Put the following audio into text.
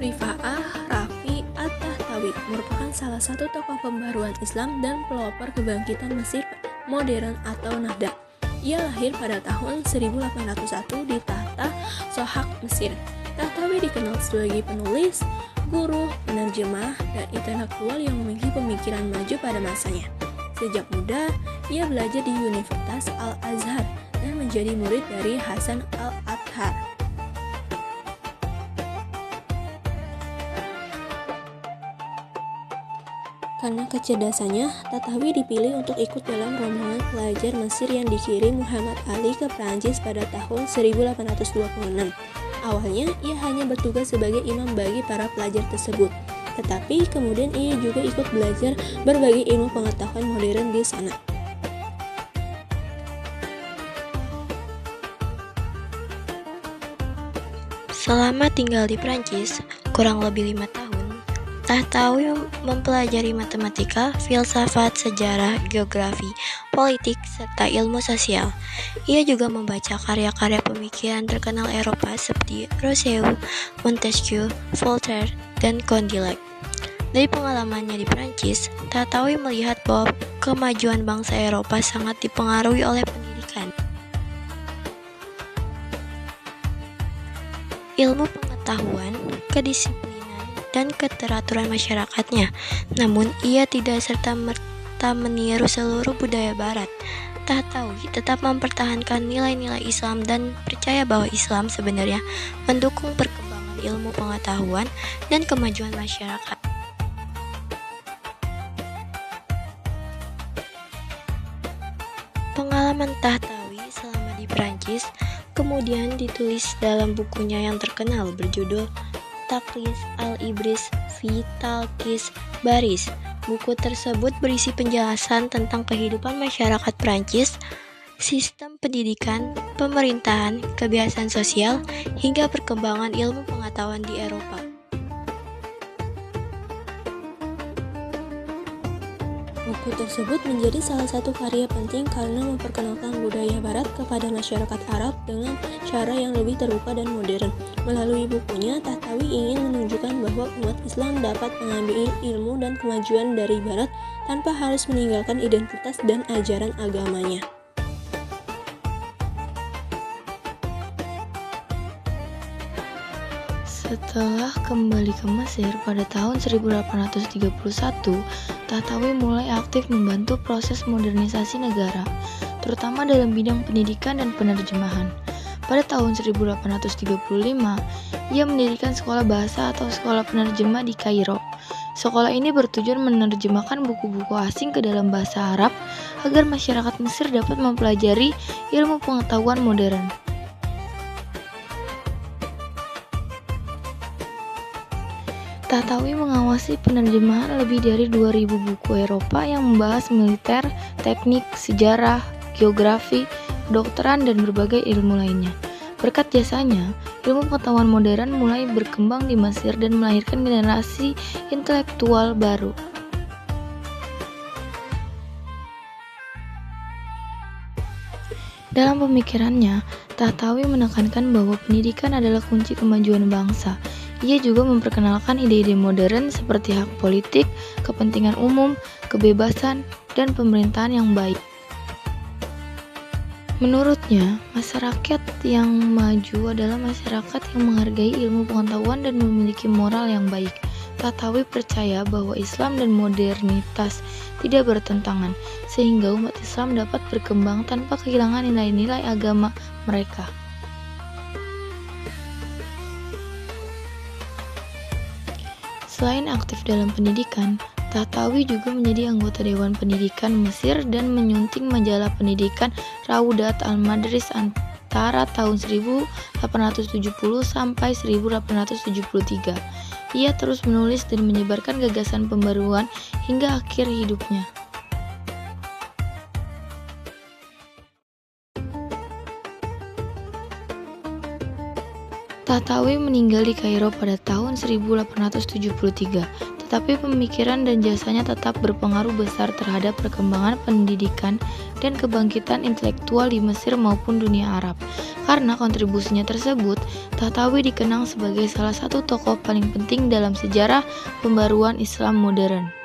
Rifa'ah Rafi At-Tahtawi merupakan salah satu tokoh pembaruan Islam dan pelopor kebangkitan Mesir modern atau Nahda. Ia lahir pada tahun 1801 di Tahta Sohak, Mesir. Tahtawi dikenal sebagai penulis, guru, penerjemah, dan intelektual yang memiliki pemikiran maju pada masanya. Sejak muda, ia belajar di Universitas Al-Azhar dan menjadi murid dari Hasan Al-Athar. Karena kecerdasannya, Tahtawi dipilih untuk ikut dalam rombongan pelajar Mesir yang dikirim Muhammad Ali ke Prancis pada tahun 1826. Awalnya, ia hanya bertugas sebagai imam bagi para pelajar tersebut. Tetapi kemudian ia juga ikut belajar berbagai ilmu pengetahuan modern di sana. Selama tinggal di Prancis, kurang lebih 5 tahun, Tahtawi mempelajari matematika, filsafat, sejarah, geografi, politik, serta ilmu sosial. Ia juga membaca karya-karya pemikiran terkenal Eropa seperti Rousseau, Montesquieu, Voltaire, dan Condillac. Dari pengalamannya di Prancis, Tahtawi melihat bahwa kemajuan bangsa Eropa sangat dipengaruhi oleh pendidikan, ilmu pengetahuan, kedisiplinan, dan keteraturan masyarakatnya. Namun, ia tidak serta-merta meniru seluruh budaya Barat. Tahtawi tetap mempertahankan nilai-nilai Islam dan percaya bahwa Islam sebenarnya mendukung perkembangan ilmu pengetahuan dan kemajuan masyarakat. Pengalaman Tahtawi selama di Prancis kemudian ditulis dalam bukunya yang terkenal berjudul Taklis Al-Ibris fi Talqis Baris. Buku tersebut berisi penjelasan tentang kehidupan masyarakat Prancis, sistem pendidikan, pemerintahan, kebiasaan sosial, hingga perkembangan ilmu pengetahuan di Eropa. Buku tersebut menjadi salah satu karya penting karena memperkenalkan budaya Barat kepada masyarakat Arab dengan cara yang lebih terbuka dan modern. Melalui bukunya, Tahtawi ingin menunjukkan bahwa umat Islam dapat mengambil ilmu dan kemajuan dari Barat tanpa harus meninggalkan identitas dan ajaran agamanya. Setelah kembali ke Mesir pada tahun 1831, Tahtawi mulai aktif membantu proses modernisasi negara, terutama dalam bidang pendidikan dan penerjemahan. Pada tahun 1835, ia mendirikan sekolah bahasa atau sekolah penerjemah di Kairo. Sekolah ini bertujuan menerjemahkan buku-buku asing ke dalam bahasa Arab agar masyarakat Mesir dapat mempelajari ilmu pengetahuan modern. Tahtawi mengawasi penerjemahan lebih dari 2.000 buku Eropa yang membahas militer, teknik, sejarah, geografi, kedokteran, dan berbagai ilmu lainnya. Berkat jasanya, ilmu pengetahuan modern mulai berkembang di Mesir dan melahirkan generasi intelektual baru. Dalam pemikirannya, Tahtawi menekankan bahwa pendidikan adalah kunci kemajuan bangsa. Ia juga memperkenalkan ide-ide modern seperti hak politik, kepentingan umum, kebebasan, dan pemerintahan yang baik. Menurutnya, masyarakat yang maju adalah masyarakat yang menghargai ilmu pengetahuan dan memiliki moral yang baik. Tahtawi percaya bahwa Islam dan modernitas tidak bertentangan, sehingga umat Islam dapat berkembang tanpa kehilangan nilai-nilai agama mereka. Selain aktif dalam pendidikan, Tahtawi juga menjadi anggota Dewan Pendidikan Mesir dan menyunting majalah pendidikan Raudat al-Madris antara tahun 1870 sampai 1873. Ia terus menulis dan menyebarkan gagasan pembaruan hingga akhir hidupnya. Tahtawi meninggal di Kairo pada tahun 1873, tapi pemikiran dan jasanya tetap berpengaruh besar terhadap perkembangan pendidikan dan kebangkitan intelektual di Mesir maupun dunia Arab. Karena kontribusinya tersebut, Tahtawi dikenang sebagai salah satu tokoh paling penting dalam sejarah pembaruan Islam modern.